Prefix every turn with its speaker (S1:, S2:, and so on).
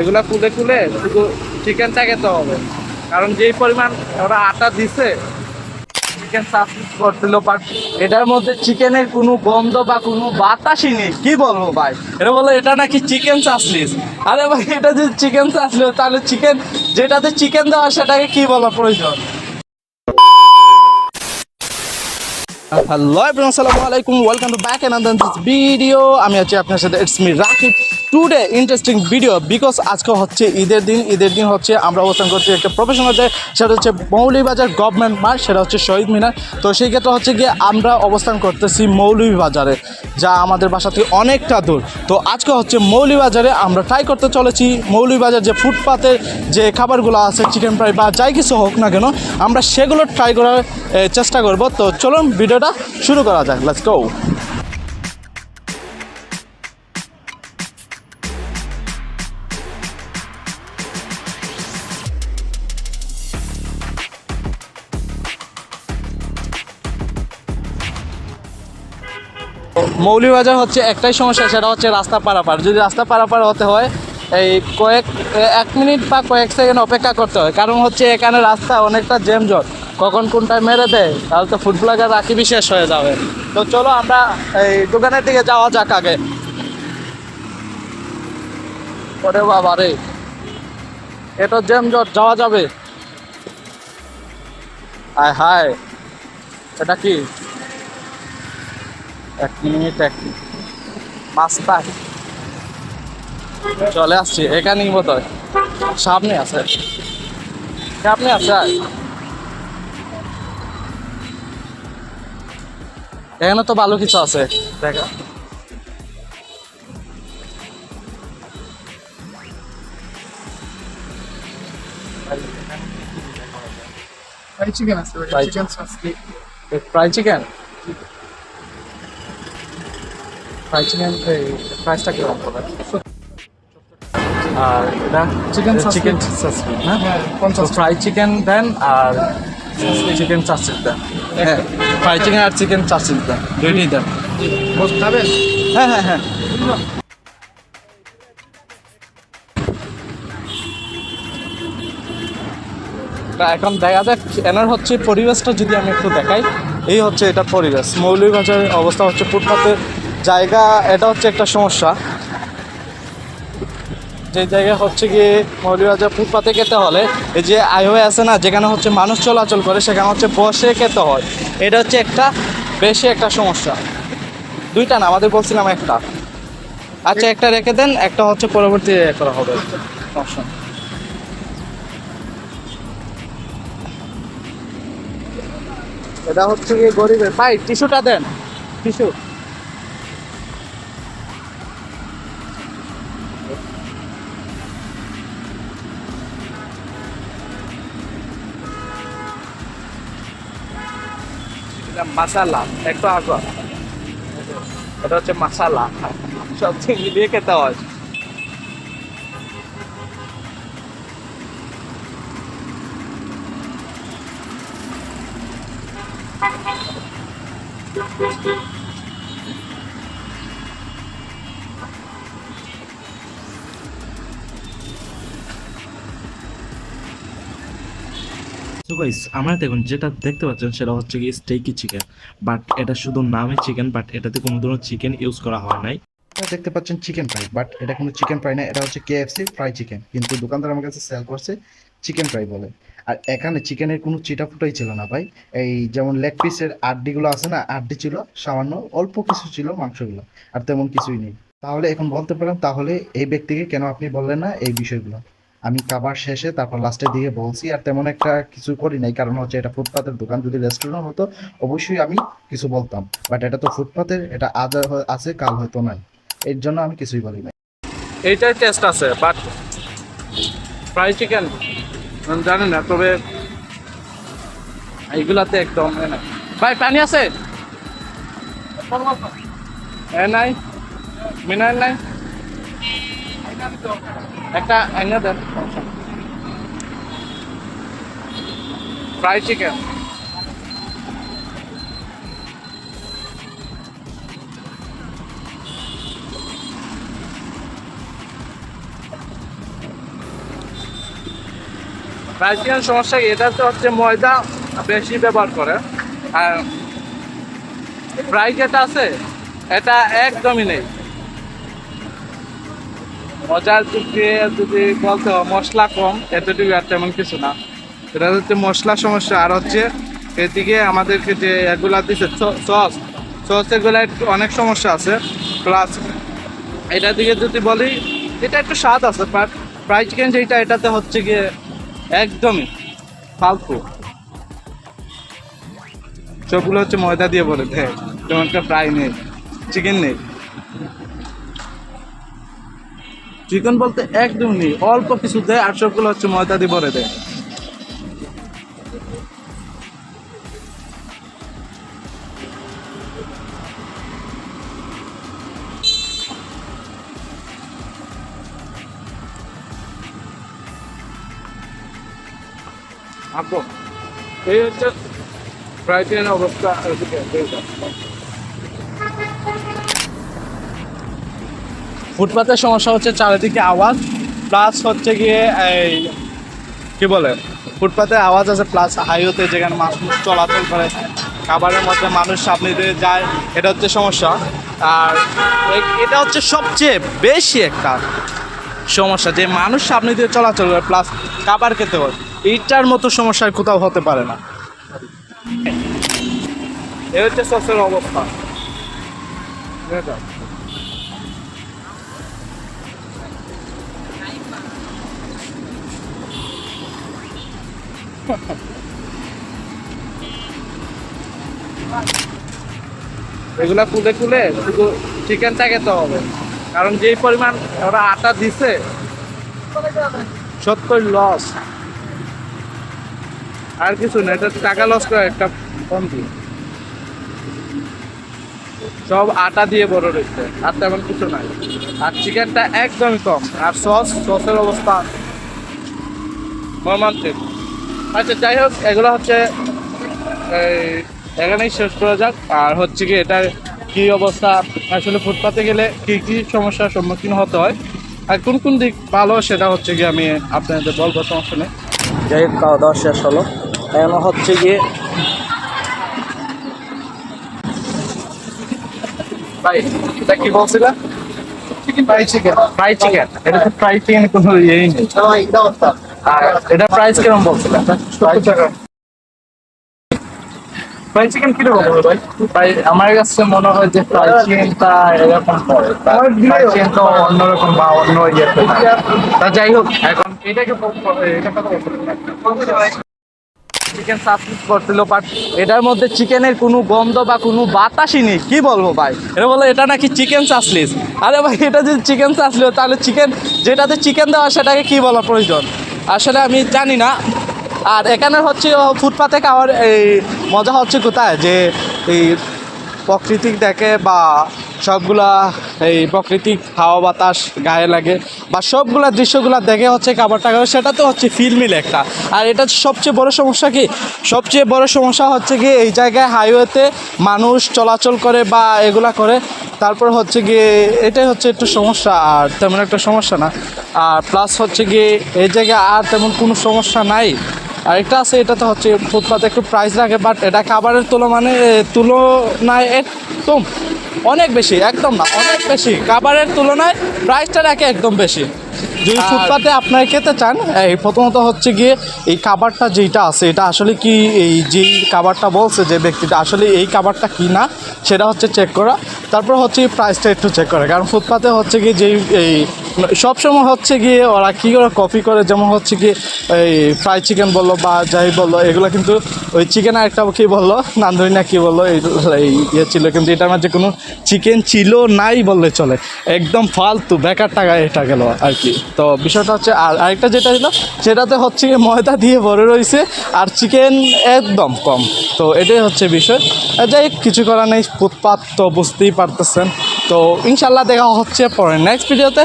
S1: এগুলা খুলে খুলে শুধু চিকেনটা খেতে হবে, কারণ যেই পরিমাণ ওরা আটা দিছে চিকেন সাসলিস করছিল, বাট এটার মধ্যে চিকেনের কোনো গন্ধ বা কোনো বাতাসই নেই। কি বলবো ভাই, এটা বলে এটা নাকি চিকেন সাসলিস। আরে ভাই, এটা যদি চিকেন সাসলিস তাহলে চিকেন যেটাতে চিকেন দেওয়া সেটাকে কি বলা প্রয়োজন? হ্যালো এভরিওয়ান, আসসালামু আলাইকুম, welcome to back another this video. আমি আছি আপনার সাথে, it's me Rakib. Today interesting video, because আজকে হচ্ছে ঈদের দিন হচ্ছে আমরা অবস্থান করছি একটা প্রফেশনাল ডে, সেটা হচ্ছে মৌলভীবাজার গভর্নমেন্ট মার্ট, সেটা হচ্ছে শহীদ মিনার। তো সেই ক্ষেত্রে হচ্ছে গিয়ে আমরা অবস্থান করতেছি মৌলভীবাজারে, যা আমাদের বাসা থেকে অনেকটা দূর। তো আজকে হচ্ছে মৌলভীবাজারে আমরা ট্রাই করতে চলেছি মৌলভীবাজার যে ফুটপাতের যে খাবারগুলো আছে, চিকেন ফ্রাই বা যাই কিছু হোক না কেন, আমরা সেগুলো ট্রাই করার চেষ্টা করব। তো চলুন ভিডিওটা শুরু করা যাক, লেটস গো। মৌলভীবাজার হচ্ছে একটাই সমস্যা, সেটা হচ্ছে রাস্তা পারাপার। যদি রাস্তা পারাপার হতে হয় এই এক মিনিট বা কয়েক সেকেন্ড অপেক্ষা করতে হয়, কারণ হচ্ছে এখানে রাস্তা অনেকটা জ্যামজট। কখন কোনটায় মেরে দেয় তাহলে তো ফুড ব্লগার রাকিবই শেষ হয়ে যাবে। তো চলো আমরা এই দোকানের দিকে যাওয়া যাক আগে। ওরে বাবা রে, এটা জ্যামজট, যাওয়া যাবে? হায় হায়, এটা কি? এক মিনিট মাস্তা চলে আসছি, এখানেই বোধ হয় সামনে আছে। এখানে তো ভালো কিছু আছে, দেখা।
S2: ফ্রাই চিকেন আছে,
S1: Fried
S2: চিকেন সাসলি।
S1: ফ্রাই চিকেন, প্রাইসটা কিরকম হবে? আর এটা
S2: Chicken sausage।
S1: চিকেন সাসপি, হ্যাঁ,
S2: হ্যাঁ, 50
S1: ফ্রাই চিকেন দেন আর চিকেন চার্সিল দেন। হ্যাঁ, ফ্রাই চিকেন আর চিকেন চার্সিল দেন, দুইটাই দেন।
S2: বস খাবেন?
S1: হ্যাঁ হ্যাঁ হ্যাঁ। তা এখন দেখা যাক এনার হচ্ছে পরিবেশটা যদি আমি একটু দেখাই। এই হচ্ছে এটা পরিবেশ, মৌলভীবাজারের অবস্থা হচ্ছে ফুটপাতের জায়গা, এটা হচ্ছে একটা সমস্যা। যে জায়গা হচ্ছে গিয়ে মৌলভীবাজার ফুটপাতে খেতে হলে এই যে হাইওয়ে আছে না, যেখানে হচ্ছে মানুষ চলাচল করে, সেখানে হচ্ছে বসে খেতে হয়। এটা হচ্ছে একটা বেশি একটা সমস্যা। দুইটা না, আমাদের বলছিলাম একটা। আচ্ছা, একটা রেখে দেন, একটা হচ্ছে পরবর্তী করা হবে, সমস্যা নেই। এটা হচ্ছে গিয়ে গরিবের। ভাই টিস্যুটা দেন, টিস্যু। এটা মাসালা একটু আগা, এটা হচ্ছে মাসালা, সব ঠিক মিলিয়ে খেতে হয়।
S3: সো গাইস, আমরা দেখুন যেটা দেখতে পাচ্ছেন সেটা হচ্ছে কি স্টেকি চিকেন, বাট এটা শুধু নামে চিকেন, বাট এটাতে কোনো ধরনের চিকেন ইউজ করা হয় নাই।
S4: এটা দেখতে পাচ্ছেন চিকেন ফ্রাই, বাট এটা কোনো চিকেন ফ্রাই না, এটা হচ্ছে কেএফসি ফ্রাই চিকেন, কিন্তু দোকানদার আমার কাছে সেল করছে চিকেন ফ্রাই বলে। আর এখানে চিকেনের কোনো চিটাফুটাই ছিল না ভাই। এই যেমন লেগ পিসের আড্ডিগুলো আছে না, আড্ডি ছিল সামান্য, অল্প কিছু ছিল মাংসগুলো, আর তেমন কিছুই নেই। তাহলে এখন বলতে পারেন, তাহলে এই ব্যক্তিকে কেন আপনি বললেন না এই বিষয়গুলো? আমি খাবার শেষে তারপর লাস্টের দিকে বলছি, আর তেমন একটা কিছু করি নাই, কারণ হচ্ছে এটা ফুটপাতের দোকান। যদি রেস্টুরেন্ট হতো অবশ্যই আমি কিছু বলতাম, বাট এটা তো ফুটপাতের, এটা আজ আছে কাল হয়তো নাই, এর জন্য আমি কিছুই বলি না।
S1: এইটাই টেস্ট আছে, বাট ফ্রাই চিকেন আমি জানি না, তবে এইগুলাতে একদম না। ভাই পানি আছে? এ নাই, মিনারেল নাই, একটা এনে দেন। ফ্রাই চিকেন ফ্রাই চিকেন সমস্যা কি, এটাতে হচ্ছে ময়দা বেশি ব্যবহার করে, আর ফ্রাই যেটা আছে এটা একদমই নেই। মজার দিক দিয়ে যদি বলতে হয় মশলা কম, এতটুকু আর তেমন কিছু না। এটা হচ্ছে মশলা সমস্যা, আর হচ্ছে এদিকে আমাদেরকে যে এগুলা দিচ্ছে সস এগুলা একটু অনেক সমস্যা আছে। প্লাস এটার দিকে যদি বলি এটা একটু স্বাদ আছে, বাট ফ্রাই চিকেন যেটা এটাতে হচ্ছে গিয়ে একদমই ফালতু। সবগুলো হচ্ছে ময়দা দিয়ে বলে দেয়, যেমন একটা ফ্রাই নেই, চিকেন নেই। চিকেন বলতে একদম নেই, অল্প কিছু দেয় আর সবগুলো হচ্ছে ময়দা দিয়ে ভরে দেয়। আপু এই হচ্ছে ফ্রাই চিকেনের অবস্থা। ফুটপাতের সমস্যা হচ্ছে চারিদিকে আওয়াজ, প্লাস হচ্ছে গিয়ে এই কি বলে ফুটপাতে আওয়াজ আছে, প্লাস হাইওয়েতে যেখানে মানুষ চলাচল করে, খাবারের মধ্যে মানুষ সামনে দিয়ে যায়, এটা হচ্ছে সমস্যা। আর এটা হচ্ছে সবচেয়ে বেশি একটা সমস্যা, যে মানুষ সামনে দিয়ে চলাচল করে প্লাস খাবার খেতে হয়, এইটার মতো সমস্যা কোথাও হতে পারে না। এ হচ্ছে সসের অবস্থা। এগুলা খুলে খুলে শুধু চিকেনটা খেতে হবে, কারণ যেই পরিমাণ ওরা আটা দিছে সত্যই লস, আর কিছু না, এটা টাকা লস করে একটা বন্ধু। সব আটা দিয়ে বড় রয়েছে, আর তেমন কিছু নাই, আর চিকেনটা একদমই কম, আর সসের অবস্থা মর্মান্তিক। আচ্ছা যাই হোক, এগুলো হচ্ছে এখানেই শেষ করা যাক। আর হচ্ছে কি এটা কি অবস্থা, আসলে ফুটপাতে গেলে কি কি সমস্যার সম্মুখীন হতে হয় আর কোন কোন দিক ভালো, সেটা হচ্ছে কি আমি আপনাদের বলবো, সমস্যা নেই। যাই হোক, খাওয়া দাওয়া শেষ হলো, এখন হচ্ছে গিয়ে ভাই এটা কি বলছিল?
S2: Fry chicken.
S1: ফ্রাই চিকেন, এটা তো ফ্রাই চিকেন কোনো ইয়েই নেই। আর এটা প্রাইস কিরকম বলছিল? ফ্রাই চিকেন কিরকম হবে ভাই? ভাই আমার কাছে মনে হয় যে ফ্রাই চিকেনটা এরকম পড়ে, ফ্রাই চিকেন তো অন্যরকম বা অন্য ইয়েতে থাকে। তা যাই হোক, এখন এটাকে এটা কথা চিকেন সাবস্টিট করছিল, বাট এটার মধ্যে চিকেনের কোনো গন্ধ বা কোনো বাতাসই নেই। কি বলবো ভাই, এটা বলে এটা নাকি চিকেন চাসলিস। আরে ভাই, এটা যদি চিকেন চাসলি তাহলে চিকেন যেটাতে চিকেন দেওয়া সেটাকে কি বলা প্রয়োজন, আসলে আমি জানি না। আর এখানে হচ্ছে ফুটপাতে খাওয়ার এই মজা হচ্ছে কোথায়, যে এই প্রকৃতিক দেখে বা সবগুলা এই প্রাকৃতিক হাওয়া বাতাস গায়ে লাগে বা সবগুলা দৃশ্যগুলো দেখে হচ্ছে খাবারটা খাবে, সেটা তো হচ্ছে ফিল মিলে একটা। আর এটা সবচেয়ে বড় সমস্যা কি, সবচেয়ে বড় সমস্যা হচ্ছে কি এই জায়গায় হাইওয়েতে মানুষ চলাচল করে বা এগুলা করে, তারপর হচ্ছে গিয়ে এটাই হচ্ছে একটু সমস্যা, আর তেমন একটা সমস্যা না। আর প্লাস হচ্ছে গিয়ে এই জায়গায় আর তেমন কোনো সমস্যা নাই। আরেকটা আছে, এটাতে হচ্ছে ফুটপাতে একটু প্রাইস রাখে, বাট এটা খাবারের তুলনায় একদম অনেক বেশি, একদম না অনেক বেশি, খাবারের তুলনায় প্রাইসটা রাখে একদম বেশি। যদি ফুটপাতে আপনারা খেতে চান, এই প্রথমত হচ্ছে গিয়ে এই খাবারটা যেটা আছে এটা আসলে কি, এই যেই খাবারটা বলছে যে ব্যক্তিটা আসলে এই খাবারটা কি না সেটা হচ্ছে চেক করা, তারপর হচ্ছে প্রাইসটা একটু চেক করে। কারণ ফুটপাতে হচ্ছে গিয়ে যেই এই সবসময় হচ্ছে গিয়ে ওরা কী করে কপি করে, যেমন হচ্ছে কি এই ফ্রাই চিকেন বললো বা যাই বললো, এগুলো কিন্তু ওই চিকেন আরেকটা কী বললো নান্দরি না কী বললো এই ইয়ে ছিল, কিন্তু এটার মাঝে কোনো চিকেন ছিল নাই বললে চলে, একদম ফালতু বেকার টাকা এটা গেল আর কি। তো বিষয়টা হচ্ছে, আর আরেকটা যেটা ছিল সেটাতে হচ্ছে ময়দা দিয়ে ভরে রয়েছে আর চিকেন একদম কম। তো এটাই হচ্ছে বিষয়। যাই কিছু করার নেই, ফুটপাত তো বুঝতেই পারতেছেন। তো ইনশাল্লাহ দেখা হচ্ছে পরে নেক্সট ভিডিওতে।